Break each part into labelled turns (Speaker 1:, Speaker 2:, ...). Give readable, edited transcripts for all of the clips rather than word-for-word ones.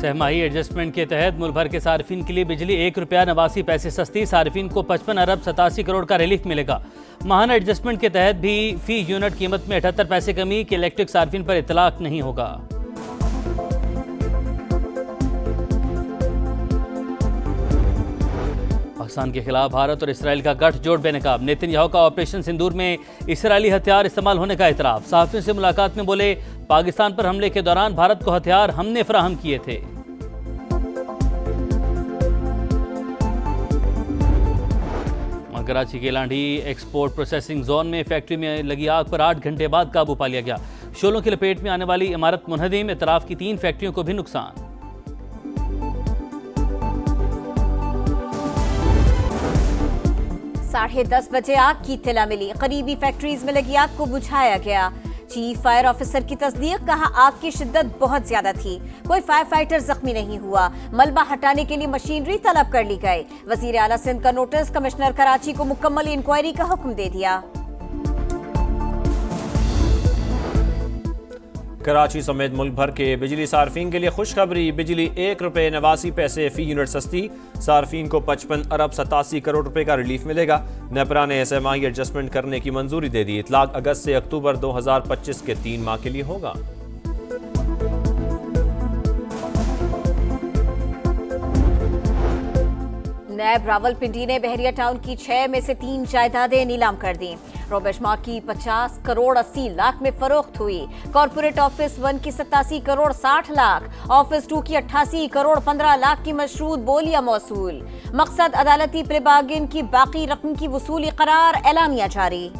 Speaker 1: सहमाही adjustment के तहत मुल्क भर के सार्फिन के लिए बिजली ₹1.89 सस्ती, सार्फिन को 55 अरब 87 करोड़ का रिलीफ मिलेगा। माहाना एडजस्टमेंट के तहत भी फी यूनिट कीमत में 78 पैसे कमी के इलेक्ट्रिक सार्फिन पर इतलाक नहीं होगा। पाकिस्तान के खिलाफ भारत और इसराइल का गठजोड़ बेनकाब, नेतन्याहू का ऑपरेशन सिंदूर में इसराइली हथियार इस्तेमाल होने का इतराफ। सहाफियों से मुलाकात में बोले, पाकिस्तान पर हमले के दौरान भारत को हथियार हमने फराहम किए थे। कराची के लांढी एक्सपोर्ट प्रोसेसिंग जोन में फैक्ट्री में लगी आग पर 8 घंटे बाद काबू पा लिया गया। शोलों की लपेट में आने वाली इमारत मुनहदिम, इतराफ की 3 फैक्ट्रियों को भी नुकसान।
Speaker 2: साढ़े 10 बजे आग की इत्तला मिली, करीबी फैक्ट्रीज में लगी आग को बुझाया गया। चीफ फायर ऑफिसर की तस्दीक, कहा आग की शिद्दत बहुत ज्यादा थी, कोई फायर फाइटर जख्मी नहीं हुआ। मलबा हटाने के लिए मशीनरी तलब कर ली गई। वजीर आला सिंध का नोटिस, कमिश्नर कराची को मुकम्मल इंक्वायरी का हुक्म दे दिया।
Speaker 3: कराची समेत मुल्क भर के बिजली सार्फिन के लिए खुशखबरी, बिजली ₹1.89 फी यूनिट सस्ती, सार्फिन को 55 अरब 87 करोड़ रुपए का रिलीफ मिलेगा। नेपरा ने SMI एडजस्टमेंट करने की मंजूरी दे दी। इतलाक अगस्त से अक्टूबर 2025 के 3 माह के लिए होगा।
Speaker 2: नैब रावलपिंडी ने बहरिया टाउन की 6 में से 3 जायदादें नीलाम कर दी। रोबेशमा की 50 करोड़ 80 लाख में फरोख्त हुई। कॉर्पोरेट ऑफिस 1 की 87 करोड़ 60 लाख, ऑफिस 2 की 88 करोड़ 15 लाख की मशरूत बोलियां मौसूल। मकसद अदालती प्लेबार्गेन की बाकी रकम की वसूली करार, एलानिया जारी।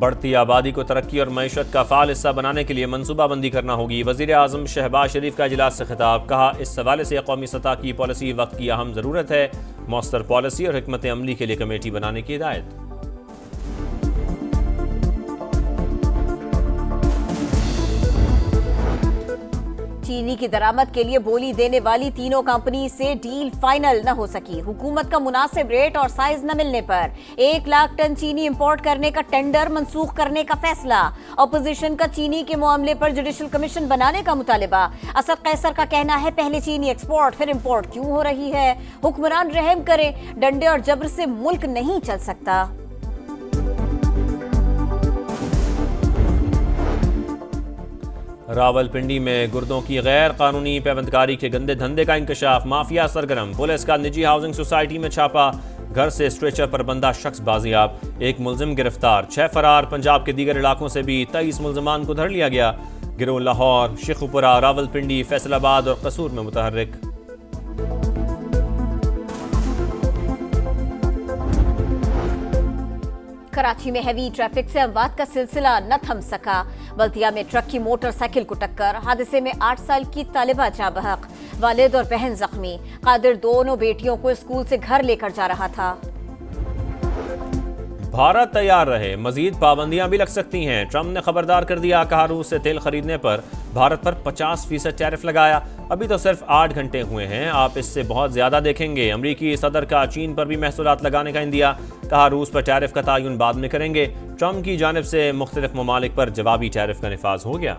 Speaker 3: बढ़ती आबादी को तरक्की और मईशत का फाल हिस्सा बनाने के लिए मनसूबाबंदी करना होगी। वज़ीर आज़म शहबाज शरीफ का इजलास से खिताब, कहा इस हवाले से कौमी सतह की पॉलिसी वक्त की अहम ज़रूरत है। मौसर पॉलिसी और हिकमत अमली के लिए कमेटी बनाने की हिदायत।
Speaker 2: चीनी की दरामद के लिए बोली देने वाली तीनों कंपनी से डील फाइनल न हो सकी। हुकूमत का मुनासिब रेट और साइज न मिलने पर 1 लाख टन चीनी इंपोर्ट करने का टेंडर मंसूख करने का फैसला। अपोजिशन का चीनी के मामले पर जुडिशल कमीशन बनाने का मुतालिबा। असद कैसर का कहना है, पहले चीनी एक्सपोर्ट फिर इंपोर्ट क्यों हो रही है। हुक्मरान रहम करें, डंडे और जबर से मुल्क नहीं चल सकता।
Speaker 3: रावलपिंडी में गुर्दों की गैर कानूनी पैबंदकारी के गंदे धंधे का इंकशाफ, माफिया सरगर्म। पुलिस का निजी हाउसिंग सोसाइटी में छापा, घर से स्ट्रेचर पर बंधा शख्स बाजियाब, 1 मुलजिम गिरफ्तार, 6 फरार। पंजाब के दीगर इलाकों से भी 23 मुलजमान को धर लिया गया। गिरोह लाहौर, शेखुपुरा, रावलपिंडी, फैसलाबाद और कसूर में मुतहर्रिक।
Speaker 2: कराची में हैवी ट्रैफिक से अमवात का सिलसिला न थम सका। बल्दिया में ट्रक की मोटरसाइकिल को टक्कर, हादसे में 8 साल की तालिबा जा बहक, वालिद और बहन जख्मी। कादिर दोनों बेटियों को स्कूल से घर लेकर जा रहा था।
Speaker 3: भारत तैयार रहे, मजीद पाबंदियां भी लग सकती हैं। ट्रंप ने खबरदार कर दिया, कहा रूस से तेल खरीदने पर भारत पर 50% टैरिफ लगाया। अभी तो सिर्फ 8 घंटे हुए हैं, आप इससे बहुत ज्यादा देखेंगे। अमरीकी सदर का चीन पर भी महसूलात लगाने का इंदिया, कहा रूस पर टैरिफ का तयन बाद में करेंगे। ट्रंप की जानिब से मुख्तलिफ ममालिक पर जवाबी टैरिफ का निफाज हो गया।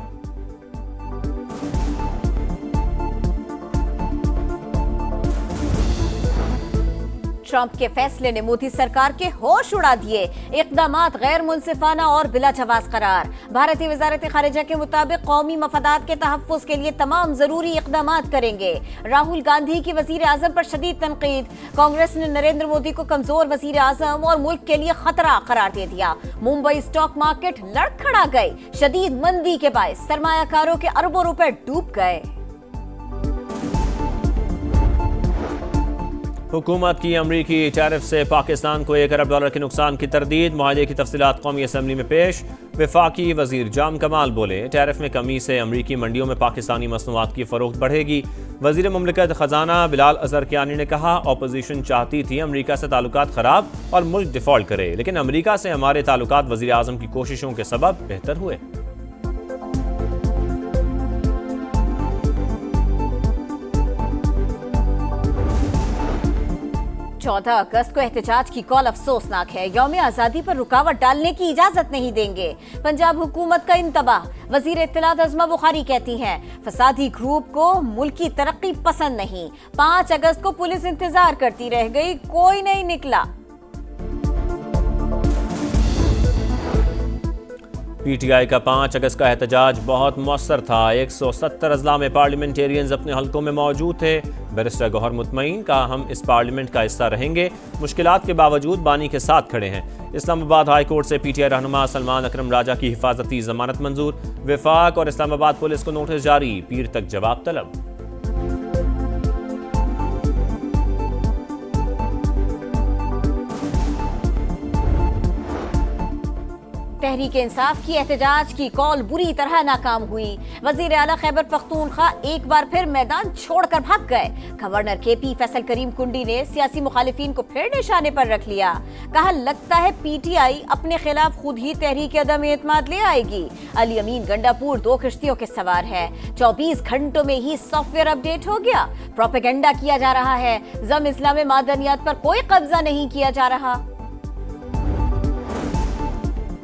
Speaker 2: ट्रंप के फैसले ने मोदी सरकार के होश उड़ा दिए। इक़दामात गैर मुनसिफाना और बिला जवाज करार। भारतीय वजारत खारिजा के मुताबिक कौमी मफादात के तहफ़्फ़ुज़ के लिए तमाम जरूरी इक़दामात करेंगे। राहुल गांधी की वज़ीर आज़म पर शदीद तनकीद। कांग्रेस ने नरेंद्र मोदी को कमजोर वज़ीर आज़म और मुल्क के लिए खतरा करार दे दिया। मुंबई स्टॉक मार्केट लड़खड़ा गई। शदीद मंदी के बायस सरमायाकारों के अरबों रुपए डूब गए।
Speaker 3: हुकूमत की अमरीकी टैरिफ से पाकिस्तान को $1 अरब के नुकसान की तरदीद। मुआहदे की तफसीलात कौमी असम्बली में पेश। वफाकी वजीर जाम कमाल बोले, टैरिफ में कमी से अमरीकी मंडियों में पाकिस्तानी मसनूआत की फरोख्त बढ़ेगी। वजीर मुमलिकत खजाना बिलाल अजहर कियानी ने कहा, अपोजिशन चाहती थी अमरीका से ताल्लुकात खराब और मुल्क डिफॉल्ट करे, लेकिन अमरीका से हमारे ताल्लुकात वजीर आजम की कोशिशों के सबब बेहतर हुए।
Speaker 2: 14 अगस्त को एहतजाज की कॉल अफसोसनाक है। यौम आजादी पर रुकावट डालने की इजाजत नहीं देंगे। पंजाब हुकूमत का इंतबाह। वजीर इत्तलात अज़मा बुखारी कहती हैं फसादी ग्रुप को मुल्क की तरक्की पसंद नहीं। 5 अगस्त को पुलिस इंतजार करती रह गई, कोई नहीं निकला।
Speaker 3: पीटीआई का 5 अगस्त का एहतजाज बहुत मौसर था। 170 अजला में पार्लियामेंटेरियंस अपने हलकों में मौजूद थे। बैरिस्टर गौहर मुतमईन कहा, हम इस पार्लियामेंट का हिस्सा रहेंगे, मुश्किलात के बावजूद बानी के साथ खड़े हैं। इस्लामाबाद हाई कोर्ट से पीटीआई रहनुमा सलमान अकरम राजा की हिफाजती जमानत मंजूर। विफाक और इस्लामाबाद पुलिस को नोटिस जारी, पीर तक जवाब तलब।
Speaker 2: तहरीक इंसाफ की एहतजाज की कॉल बुरी तरह नाकाम हुई। वजीर आला खैबर पख्तूनख्वा एक बार फिर मैदान छोड़कर भाग गए। गवर्नर केपी फैसल करीम कुंडी ने सियासी मुखालिफिन को फिर निशाने पर रख लिया। कहा, लगता है पीटीआई अपने खिलाफ खुद ही तहरीक अदम एतमाद ले आएगी। अली अमीन गंडापुर 2 किश्तियों के सवार है। 24 घंटों में ही सॉफ्टवेयर अपडेट हो गया। प्रोपेगेंडा किया जा रहा है। जम इस्लाम मादनियात पर कोई कब्जा नहीं किया जा रहा।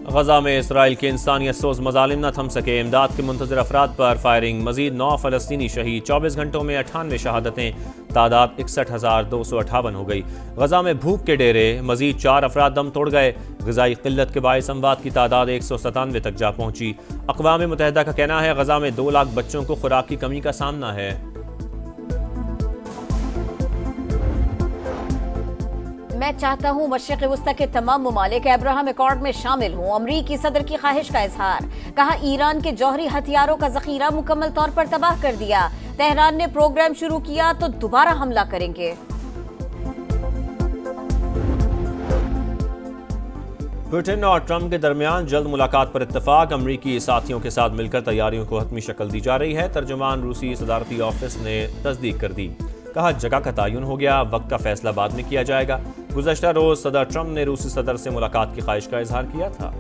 Speaker 3: गजा में इसराइल के इंसानियत सोज मजालिम न थम सके। इमदाद के मुंतजर अफराद पर फायरिंग। मजीद 9 फलस्तीनी शहीद। 24 घंटों में 98 शहादतें। तादाद 61,258 हो गई। गजा में भूख के डेरे। मजीद 4 अफराद दम तोड़ गए। ग़िज़ाई किल्लत के बाइस अमवात की तादाद 197 तक जा पहुंची। अक़वाम मुत्तहिदा का कहना है गजा में 2 लाख बच्चों को खुराक की कमी का सामना है।
Speaker 2: मैं चाहता हूँ मशरिक़ वुस्ता के तमाम मुमालिक अब्राहम अकॉर्ड में शामिल हों। अमरीकी सदर की ख्वाहिश का इजहार। कहा, ईरान के जौहरी हथियारों का जखीरा मुकम्मल तौर पर तबाह कर दिया। तेहरान ने प्रोग्राम शुरू किया तो दोबारा हमला करेंगे।
Speaker 3: पुतिन और ट्रंप के दरमियान जल्द मुलाकात पर इत्तफाक। अमरीकी साथियों के साथ मिलकर तैयारियों को हतमी शक्ल दी जा रही है। तर्जुमान रूसी सदारती ऑफिस ने तस्दीक कर दी। कहा, जगह का तयन हो गया, वक्त का फैसला बाद में किया जाएगा। गुज़श्ता रोज सदर ट्रंप ने रूसी सदर से मुलाकात की ख्वाहिश का इजहार किया था।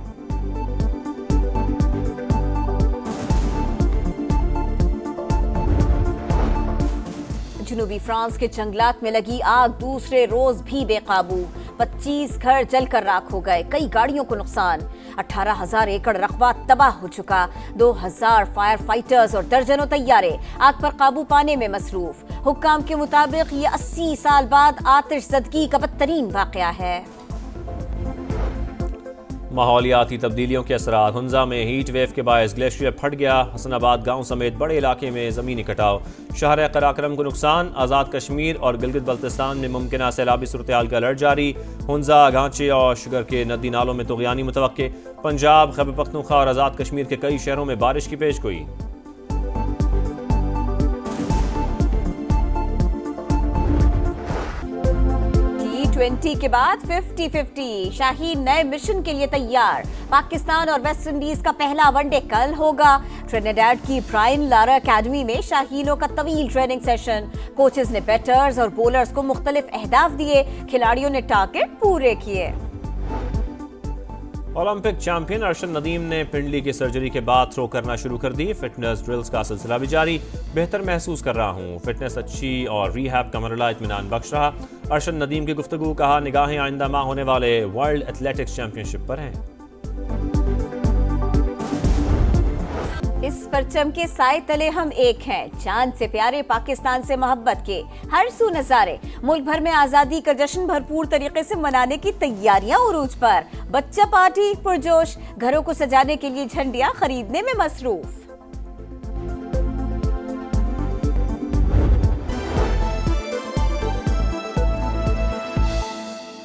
Speaker 2: जनूबी फ्रांस के जंगलात में लगी आग दूसरे रोज भी बेकाबू। 25 घर जलकर राख हो गए। कई गाड़ियों को नुकसान। 18,000 एकड़ रकबा तबाह हो चुका। 2,000 फायर फाइटर्स और दर्जनों तैयारे आग पर काबू पाने में मसरूफ। हुक्काम के मुताबिक ये 80 साल बाद आतिशज़दगी का बदतरीन वाक़या है।
Speaker 3: माहौलियाती तब्दीलियों के असरात। हुंजा में हीट वेव के बायस ग्लेशियर फट गया। हसनाबाद गांव समेत बड़े इलाके में ज़मीनी कटाव। शहर कराक्रम को नुकसान। आज़ाद कश्मीर और गिलगित बल्तिस्तान में मुमकिन सैलाबी सूरत-ए-हाल का अलर्ट जारी। हुंजा, घांचे और शुगर के नदी नालों में तुग़यानी मुतवक्के। पंजाब, खैबर पख्तूनख्वा और आज़ाद कश्मीर के कई शहरों में बारिश की पेशगोई।
Speaker 2: T20 के बाद 50-50। शाहीन नए मिशन के लिए तैयार। पाकिस्तान और वेस्ट इंडीज का पहला वनडे कल होगा। ट्रिनिडाड की ब्रायन लारा अकेडमी में शाहीनों का तवील ट्रेनिंग सेशन। कोचेस ने बैटर्स और बॉलर्स को मुख्तलिफ अहदाफ दिए। खिलाड़ियों ने टारगेट पूरे किए।
Speaker 3: ओलंपिक चैंपियन अरशद नदीम ने पिंडली की सर्जरी के बाद थ्रो करना शुरू कर दी। फिटनेस ड्रिल्स का सिलसिला भी जारी। बेहतर महसूस कर रहा हूँ। फिटनेस अच्छी और रिहैब का मरहला इत्मीनान बख्श रहा। अरशद नदीम की गुफ्तगू। कहा, निगाहें आइंदा माह होने वाले वर्ल्ड एथलेटिक्स चैंपियनशिप पर हैं।
Speaker 2: इस परचम के साए तले हम एक हैं। चांद से प्यारे पाकिस्तान से मोहब्बत के हर सू नजारे। मुल्क भर में आजादी का जश्न भरपूर तरीके से मनाने की तैयारियां उरूज पर। बच्चा पार्टी पुरजोश। घरों को सजाने के लिए झंडियां खरीदने में मसरूफ।